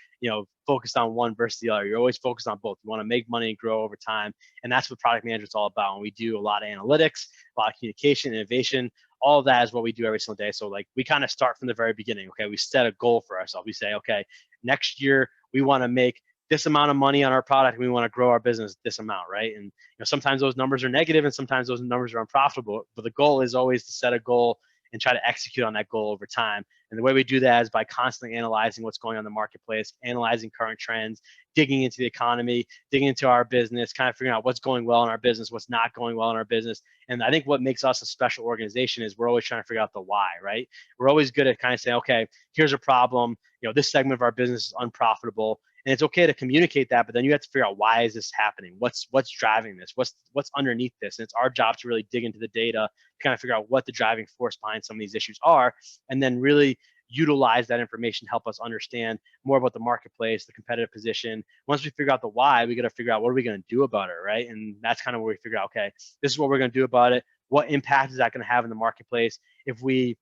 focused on one versus the other. You're always focused on both. You want to make money and grow over time. And that's what product management's all about. And we do a lot of analytics, a lot of communication, innovation. All of that is what we do every single day. So like we kind of start from the very beginning. Okay, we set a goal for ourselves. We say, okay, next year we want to make this amount of money on our product. And we want to grow our business this amount, right? And sometimes those numbers are negative and sometimes those numbers are unprofitable. But the goal is always to set a goal and try to execute on that goal over time. And the way we do that is by constantly analyzing what's going on in the marketplace, analyzing current trends, digging into the economy, digging into our business, kind of figuring out what's going well in our business, what's not going well in our business. And I think what makes us a special organization is we're always trying to figure out the why, right? We're always good at kind of saying, okay, here's a problem. This segment of our business is unprofitable. And it's okay to communicate that, but then you have to figure out, why is this happening? What's driving this? What's underneath this? And it's our job to really dig into the data, to kind of figure out what the driving force behind some of these issues are, and then really utilize that information to help us understand more about the marketplace, the competitive position. Once we figure out the why, we got to figure out, what are we going to do about it, right? And that's kind of where we figure out, okay, this is what we're going to do about it. What impact is that going to have in the marketplace if we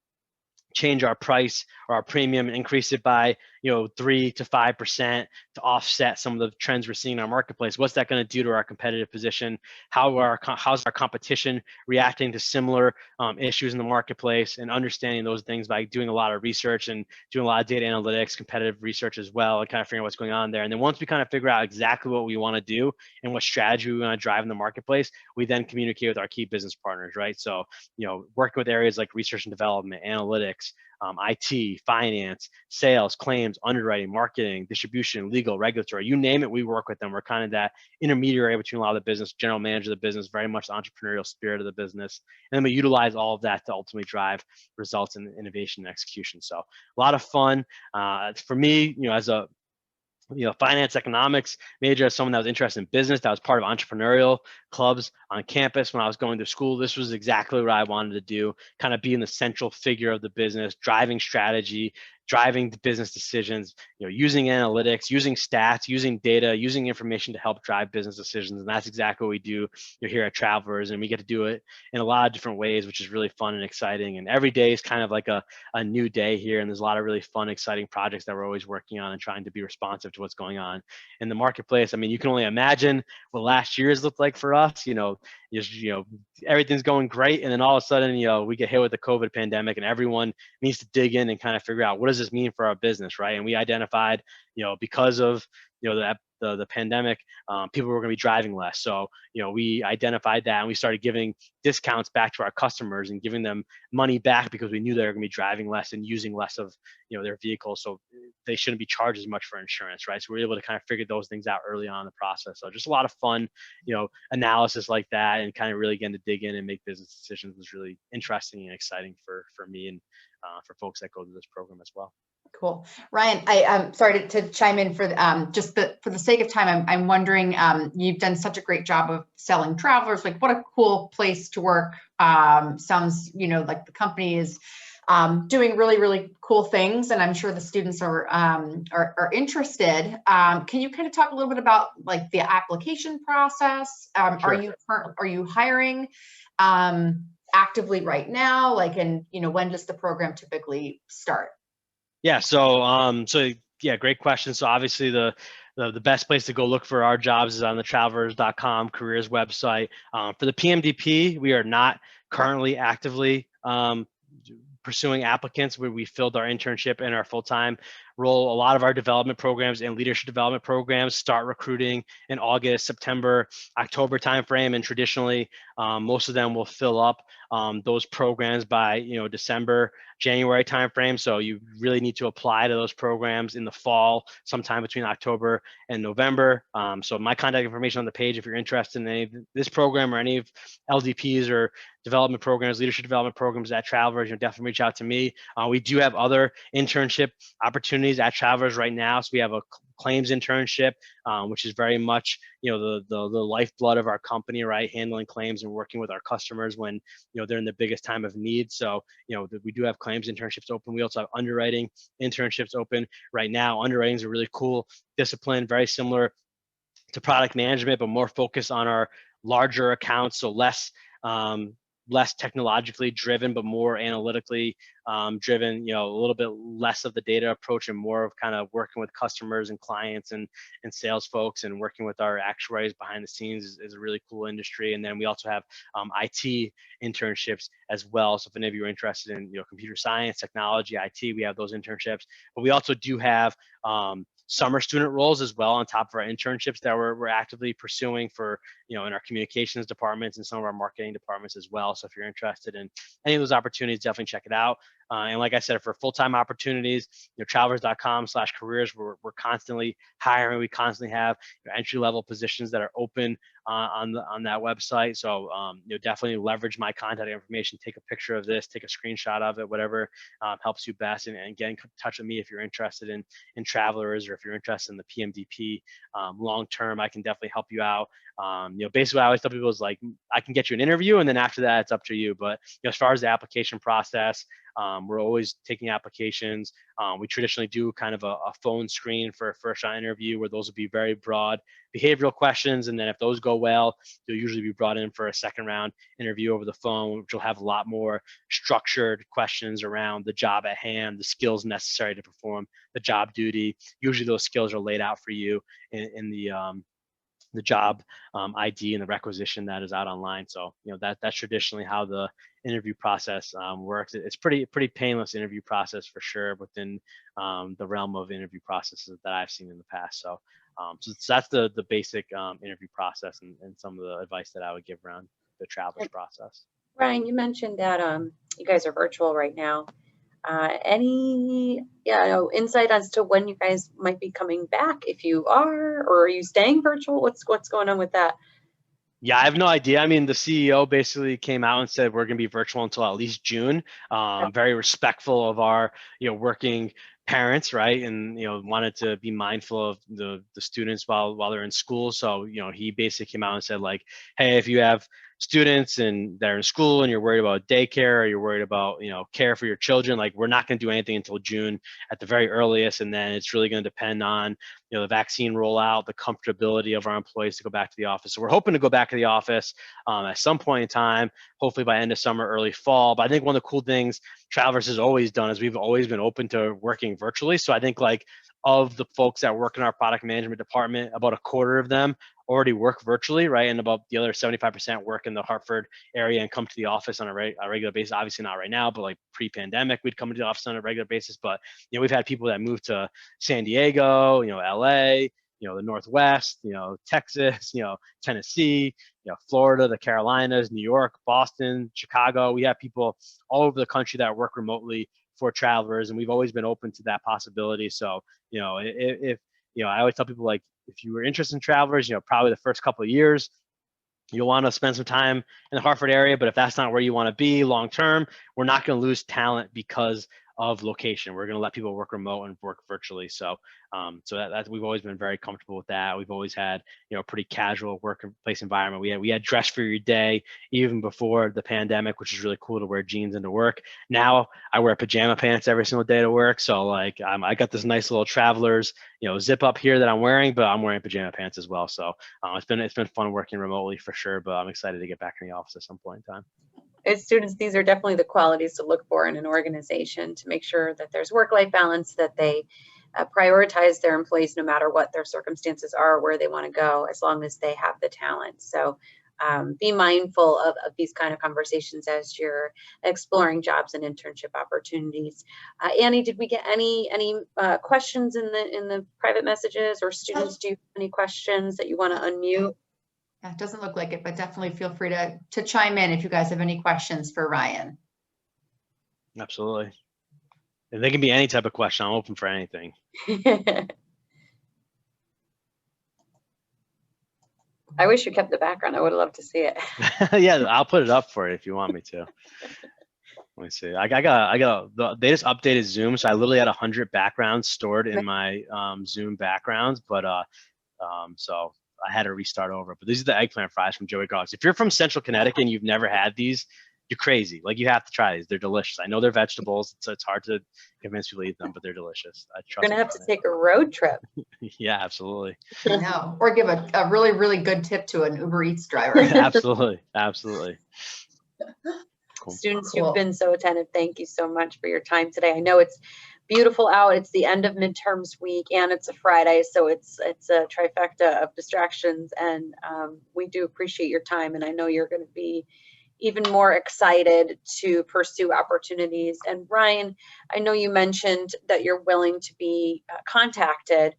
change our price or our premium and increase it by 3 to 5% to offset some of the trends we're seeing in our marketplace? What's that going to do to our competitive position? How's our competition reacting to similar issues in the marketplace? And understanding those things by doing a lot of research and doing a lot of data analytics, competitive research as well, and kind of figuring out what's going on there. And then once we kind of figure out exactly what we want to do and what strategy we want to drive in the marketplace, we then communicate with our key business partners, right? So working with areas like research and development, analytics, IT, finance, sales, claims, underwriting, marketing, distribution, legal, regulatory, you name it, we work with them. We're kind of that intermediary between a lot of the business, general manager of the business, very much the entrepreneurial spirit of the business. And then we utilize all of that to ultimately drive results in innovation and execution. So a lot of fun. For me, as a finance economics major, as someone that was interested in business, that was part of entrepreneurial clubs on campus when I was going to school, this was exactly what I wanted to do, kind of being the central figure of the business, driving strategy, driving the business decisions, using analytics, using stats, using data, using information to help drive business decisions. And that's exactly what we do here at Travelers. And we get to do it in a lot of different ways, which is really fun and exciting. And every day is kind of like a new day here. And there's a lot of really fun, exciting projects that we're always working on and trying to be responsive to what's going on in the marketplace. I mean, you can only imagine what last year's looked like for us. Everything's going great, and then all of a sudden, we get hit with the COVID pandemic, and everyone needs to dig in and kind of figure out, what does this mean for our business, right? And we identified, because of the pandemic, people were going to be driving less. So, we identified that and we started giving discounts back to our customers and giving them money back because we knew they were going to be driving less and using less of, their vehicles. So they shouldn't be charged as much for insurance, right? So we were able to kind of figure those things out early on in the process. So just a lot of fun, analysis like that, and kind of really getting to dig in and make business decisions was really interesting and exciting for me and for folks that go through this program as well. Cool. Ryan, I'm sorry to chime in for for the sake of time. I'm wondering, you've done such a great job of selling travelers. Like, what a cool place to work. Sounds, like the company is doing really, really cool things, and I'm sure the students are interested. Can you kind of talk a little bit about like the application process? Sure. Are you hiring actively right now? Like, and when does the program typically start? Yeah. So, yeah, great question. So obviously the best place to go look for our jobs is on the travelers.com careers website. For the PMDP, we are not currently actively pursuing applicants where we filled our internship and our full-time role. A lot of our development programs and leadership development programs start recruiting in August, September, October timeframe, and traditionally most of them will fill up those programs by December, January timeframe. So you really need to apply to those programs in the fall, sometime between October and November. So my contact information on the page if you're interested in any of this program or any of LDPs or development programs, leadership development programs at Travelers, definitely reach out to me. We do have other internship opportunities at Travelers right now. So we have a claims internship, which is very much, the lifeblood of our company, right? Handling claims and working with our customers when, they're in the biggest time of need. So, we do have claims internships open. We also have underwriting internships open right now. Underwriting is a really cool discipline, very similar to product management, but more focused on our larger accounts. So less technologically driven, but more analytically driven, a little bit less of the data approach and more of kind of working with customers and clients and sales folks and working with our actuaries behind the scenes is a really cool industry. And then we also have IT internships as well. So if any of you are interested in, computer science, technology, IT, we have those internships, but we also do have summer student roles as well on top of our internships that we're actively pursuing for, in our communications departments and some of our marketing departments as well. So if you're interested in any of those opportunities, definitely check it out. And like I said, for full-time opportunities, travelers.com/careers, we're constantly hiring. We constantly have entry-level positions that are open on that website. So definitely leverage my contact information. Take a picture of this, take a screenshot of it, whatever helps you best, and get in touch with me if you're interested in Travelers or if you're interested in the PMDP long-term. I can definitely help you out. Basically what I always tell people is like, I can get you an interview, and then after that, it's up to you. But as far as the application process, we're always taking applications. We traditionally do kind of a phone screen for a first-round interview where those will be very broad behavioral questions. And then if those go well, you'll usually be brought in for a second-round interview over the phone, which will have a lot more structured questions around the job at hand, the skills necessary to perform the job duty. Usually those skills are laid out for you in the job ID and the requisition that is out online. So that's traditionally how the interview process works. It's pretty painless interview process for sure within the realm of interview processes that I've seen in the past. So so that's the basic interview process and some of the advice that I would give around the traveler's process. Ryan, you mentioned that you guys are virtual right now. Any insight as to when you guys might be coming back, if you are, or are you staying virtual? What's going on with that? Yeah, I have no idea. I mean, the CEO basically came out and said we're going to be virtual until at least June. Very respectful of our, working parents, right? And wanted to be mindful of the students while they're in school. So he basically came out and said like, hey, if you have students and they're in school and you're worried about daycare or you're worried about care for your children, like we're not going to do anything until June at the very earliest, and then it's really going to depend on the vaccine rollout, the comfortability of our employees to go back to the office. So we're hoping to go back to the office at some point in time, hopefully by end of summer, early fall. But I think one of the cool things Travelers has always done is we've always been open to working virtually. So I think like of the folks that work in our product management department, about a quarter of them already work virtually, right? And about the other 75% work in the Hartford area and come to the office on a regular basis. Obviously not right now, but like pre-pandemic, we'd come to the office on a regular basis. But, you know, we've had people that moved to San Diego, you know, LA, you know, the Northwest, you know, Texas, you know, Tennessee, you know, Florida, the Carolinas, New York, Boston, Chicago. We have people all over the country that work remotely for travelers, and we've always been open to that possibility. So, you know, if you know, I always tell people, like, if you were interested in travelers, you know, probably the first couple of years, you'll want to spend some time in the Hartford area. But if that's not where you want to be long term, we're not going to lose talent because of location. We're going to let people work remote and work virtually. So, that we've always been very comfortable with that. We've always had, you know, a pretty casual workplace environment. We had dress for your day even before the pandemic, which is really cool to wear jeans into work. Now I wear pajama pants every single day to work. So like, I got this nice little travelers, you know, zip up here that I'm wearing, but I'm wearing pajama pants as well. So it's been fun working remotely for sure. But I'm excited to get back in the office at some point in time. As students, these are definitely the qualities to look for in an organization to make sure that there's work-life balance, that they prioritize their employees no matter what their circumstances are, where they want to go, as long as they have the talent. So be mindful of these kind of conversations as you're exploring jobs and internship opportunities. Annie, did we get any questions in the private messages, or students, do you have any questions that you want to unmute? Yeah, it doesn't look like it, but definitely feel free to chime in if you guys have any questions for Ryan. Absolutely. And they can be any type of question. I'm open for anything. I wish you kept the background. I would have loved to see it. Yeah, I'll put it up for you if you want me to. Let me see. They just updated Zoom, so I literally had 100 backgrounds stored in my Zoom backgrounds, but so I had to restart over. But these are the eggplant fries from Joey Garlic's. If you're from Central Connecticut and you've never had these, you're crazy. Like, you have to try these. They're delicious. I know they're vegetables, so it's hard to convince people to eat them, but they're delicious. You're gonna have to take a road trip. Yeah, absolutely. I know. Or give a really, really good tip to an Uber Eats driver. Absolutely. Absolutely. Cool. Students, you've been so attentive. Thank you so much for your time today. I know it's beautiful out. It's the end of midterms week, and it's a Friday, so it's a trifecta of distractions. And we do appreciate your time. And I know you're going to be even more excited to pursue opportunities. And Ryan, I know you mentioned that you're willing to be contacted,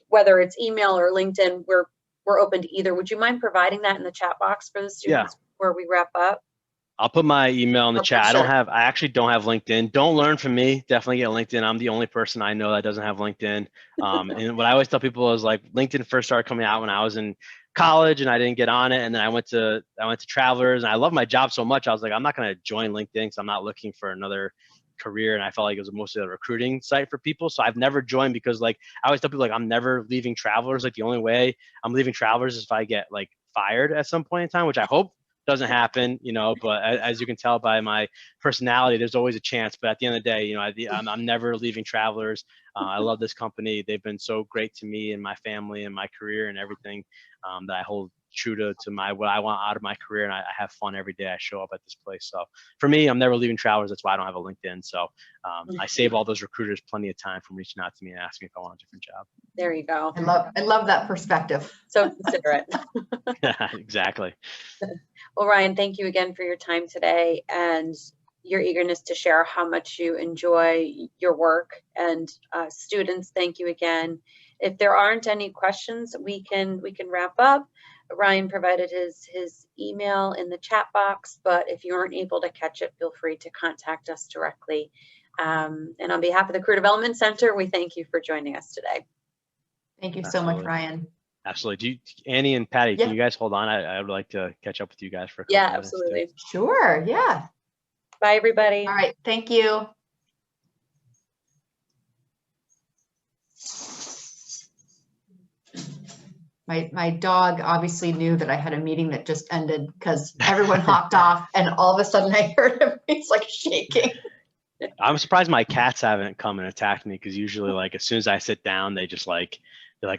whether it's email or LinkedIn. We're open to either. Would you mind providing that in the chat box for the students where we wrap up? I'll put my email in the chat. Sure. I actually don't have LinkedIn. Don't learn from me. Definitely get LinkedIn. I'm the only person I know that doesn't have LinkedIn. And what I always tell people is, like, LinkedIn first started coming out when I was in college and I didn't get on it. And then I went to Travelers, and I love my job so much. I was like, I'm not going to join LinkedIn because I'm not looking for another career. And I felt like it was mostly a recruiting site for people. So I've never joined, because, like, I always tell people, like, I'm never leaving Travelers. Like, the only way I'm leaving Travelers is if I get, like, fired at some point in time, which I hope doesn't happen, you know, but as you can tell by my personality, there's always a chance. But at the end of the day, you know, I'm never leaving Travelers. I love this company. They've been so great to me and my family and my career and everything, that I hold true to what I want out of my career. And I have fun every day I show up at this place. So for me, I'm never leaving Travelers. That's why I don't have a LinkedIn. So I save all those recruiters plenty of time from reaching out to me and asking if I want a different job. There you go. I love that perspective. So considerate. Exactly. Well, Ryan, thank you again for your time today and your eagerness to share how much you enjoy your work. And students, thank you again. If there aren't any questions, we can wrap up. Ryan provided his email in the chat box, but if you aren't able to catch it, feel free to contact us directly. And on behalf of the Career Development Center, we thank you for joining us today. Thank you so much, Ryan. Absolutely. Annie and Patty, can you guys hold on? I would like to catch up with you guys for a couple minutes absolutely. too. Sure. Yeah. Bye, everybody. All right. Thank you. My dog obviously knew that I had a meeting that just ended, because everyone hopped off, and all of a sudden I heard him. He's like shaking. I'm surprised my cats haven't come and attacked me, because usually, like, as soon as I sit down, they're like,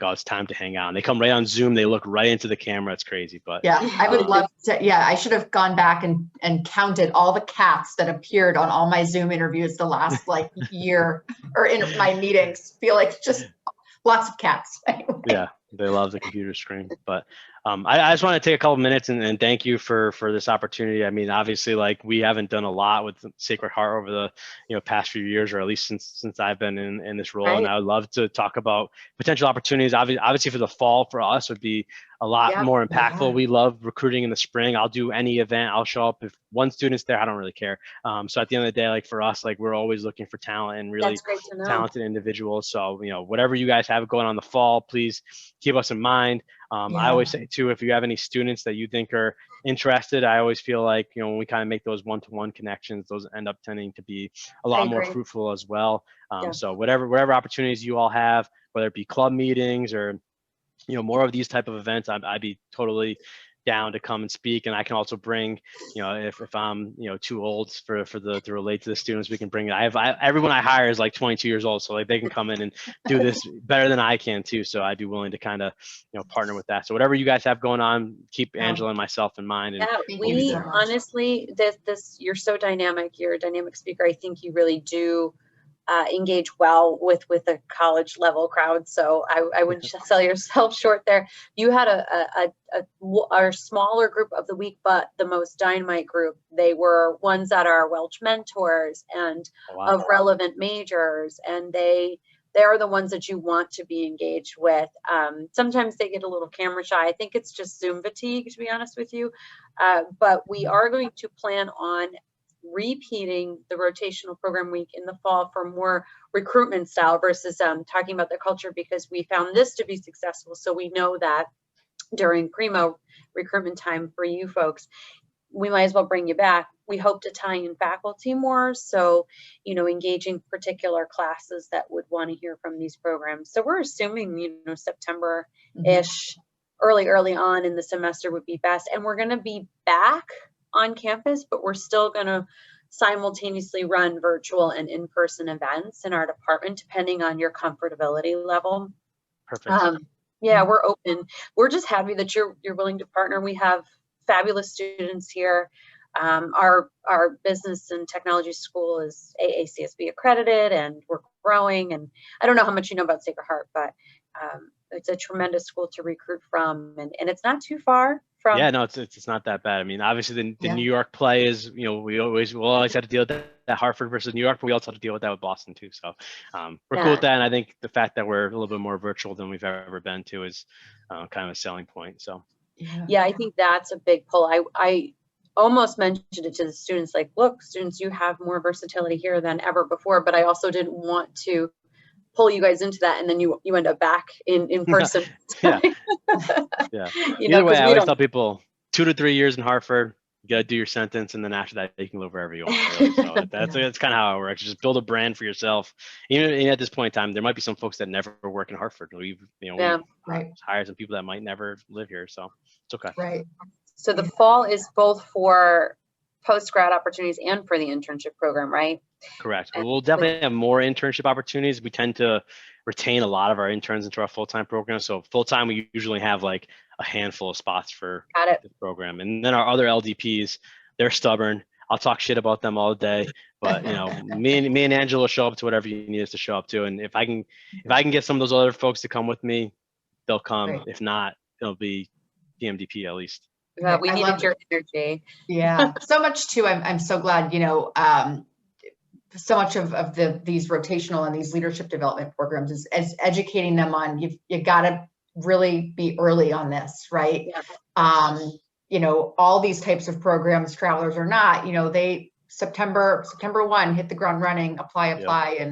oh, it's time to hang out. And they come right on Zoom. They look right into the camera. It's crazy, but yeah, I would love to. Yeah, I should have gone back and counted all the cats that appeared on all my Zoom interviews the last year, or in my meetings. Feel like just lots of cats. Yeah. They love the computer screen. But I just want to take a couple minutes and thank you for this opportunity. I mean, obviously, like, we haven't done a lot with Sacred Heart over the past few years, or at least since I've been in this role. And Right. I would love to talk about potential opportunities. Obviously, for the fall for us would be a lot Yeah. more impactful. Yeah. We love recruiting in the spring. I'll do any event. I'll show up if one student's there. I don't really care. So at the end of the day, like, for us, like, we're always looking for talent and really That's great to know. talented individuals. So, whatever you guys have going on in the fall, please keep us in mind. I Yeah. always say too, if you have any students that you think are interested, I always feel like, when we kind of make those one-to-one connections, those end up tending to be a lot more agree. fruitful as well. Yeah. So whatever opportunities you all have, whether it be club meetings or, more of these type of events, I'd be totally down to come and speak. And I can also bring, if I'm, too old to relate to the students, we can bring it. Everyone I hire is like 22 years old. So, like, they can come in and do this better than I can too. So I'd be willing to kind of, partner with that. So whatever you guys have going on, keep Angela and myself in mind. And Yeah, Thank you we so much. honestly, this you're so dynamic. You're a dynamic speaker. I think you really do engage well with a college level crowd. So I wouldn't sell yourself short there. You had our smaller group of the week, but the most dynamite group. They were ones that are Welch mentors and of relevant majors, and they are the ones that you want to be engaged with. Sometimes they get a little camera shy. I think it's just Zoom fatigue, to be honest with you. But we are going to plan on repeating the rotational program week in the fall for more recruitment style versus talking about the culture, because we found this to be successful. So we know that during primo recruitment time for you folks, we might as well bring you back. We hope to tie in faculty more, so engaging particular classes that would want to hear from these programs. So we're assuming September-ish, early on in the semester would be best. And we're going to be back on campus, but we're still going to simultaneously run virtual and in-person events in our department, depending on your comfortability level. Perfect. Yeah, we're open. We're just happy that you're willing to partner. We have fabulous students here. Our business and technology school is AACSB accredited, and we're growing. And I don't know how much you know about Sacred Heart, but it's a tremendous school to recruit from, and it's not too far from. Yeah, no, it's not that bad. I mean, obviously the New York play is, we'll always have to deal with that Hartford versus New York, but we also have to deal with that with Boston too. So we're cool with that. And I think the fact that we're a little bit more virtual than we've ever been to is kind of a selling point. So yeah, I think that's a big pull. I almost mentioned it to the students, like, look, students, you have more versatility here than ever before, but I also didn't want to pull you guys into that, and then you end up back in person. Yeah. Either way, I always tell people 2 to 3 years in Hartford, you got to do your sentence, and then after that you can live wherever you want. Really. So that's kind of how it works. Just build a brand for yourself. Even at this point in time, there might be some folks that never work in Hartford. We've hired some people that might never live here, so it's okay. Right. So the fall is both for post-grad opportunities and for the internship program, right? Correct. We'll definitely have more internship opportunities. We tend to retain a lot of our interns into our full-time program. So full-time, we usually have like a handful of spots for the program. And then our other LDPs, they're stubborn. I'll talk shit about them all day, but me and Angela will show up to whatever you need us to show up to. And if I can get some of those other folks to come with me, they'll come. Right. If not, it'll be PMDP at least. Yeah, we needed your energy. Yeah, so much too. I'm so glad, so much of these rotational and these leadership development programs is educating them on you got to really be early on this, right? Yeah. All these types of programs, travelers or not, they September 1 hit the ground running, apply. Yep.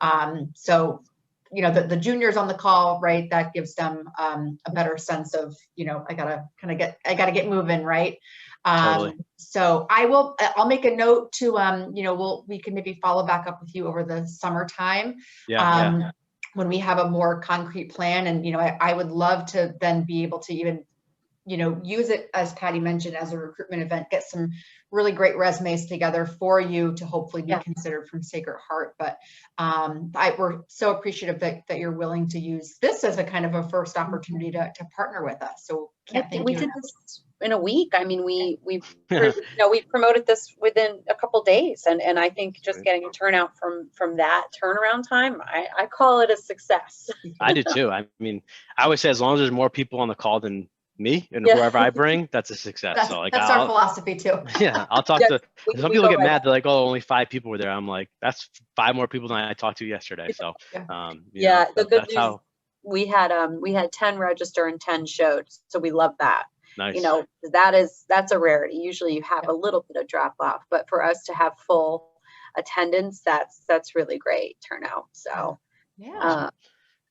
And so the juniors on the call, right? That gives them a better sense of, I gotta get moving, right? Totally. So I'll make a note to, we can maybe follow back up with you over the summertime. When we have a more concrete plan. And, I would love to then be able to even use it, as Patty mentioned, as a recruitment event, get some really great resumes together for you to hopefully be considered from Sacred Heart. But we're so appreciative that you're willing to use this as a kind of a first opportunity to partner with us. So we did this in a week. I mean, we promoted this within a couple days, and I think just getting a turnout from that turnaround time, I call it a success. I do too. I mean, I always say as long as there's more people on the call than me and whoever I bring, that's a success. That's our philosophy too. Yeah, I'll talk to some people get mad. They're like, "Oh, only 5 people were there." I'm like, "That's 5 more people than I talked to yesterday." So, the good news, we had 10 register and 10 showed, so we love that. Nice. That's a rarity. Usually you have a little bit of drop off, but for us to have full attendance, that's really great turnout. So yeah.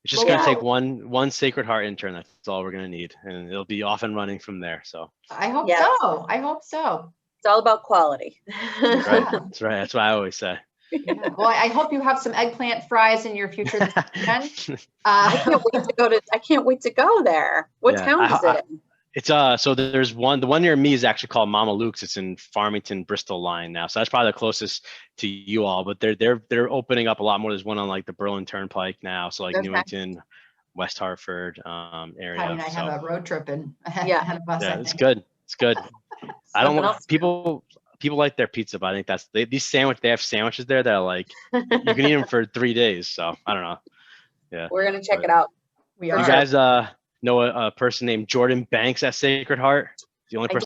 It's just going to take one Sacred Heart intern. That's all we're going to need, and it'll be off and running from there. So I hope so. I hope so. It's all about quality. That's right. That's what I always say. Yeah. Well, I hope you have some eggplant fries in your future this weekend. I can't wait to go there. What town is it in? It's so there's the one near me is actually called Mama Luke's. It's in Farmington, Bristol line now. So that's probably the closest to you all, but they're opening up a lot more. There's one on like the Berlin Turnpike now. So like Newington, West Hartford area. Patty and I have a road trip ahead of us. Yeah, it's good. It's good. I don't know. People like their pizza, but I think they have sandwiches there that are like, you can eat them for 3 days. So I don't know. Yeah. We're going to check it out. We are. You guys, know a person named Jordan Banks at Sacred Heart? The only person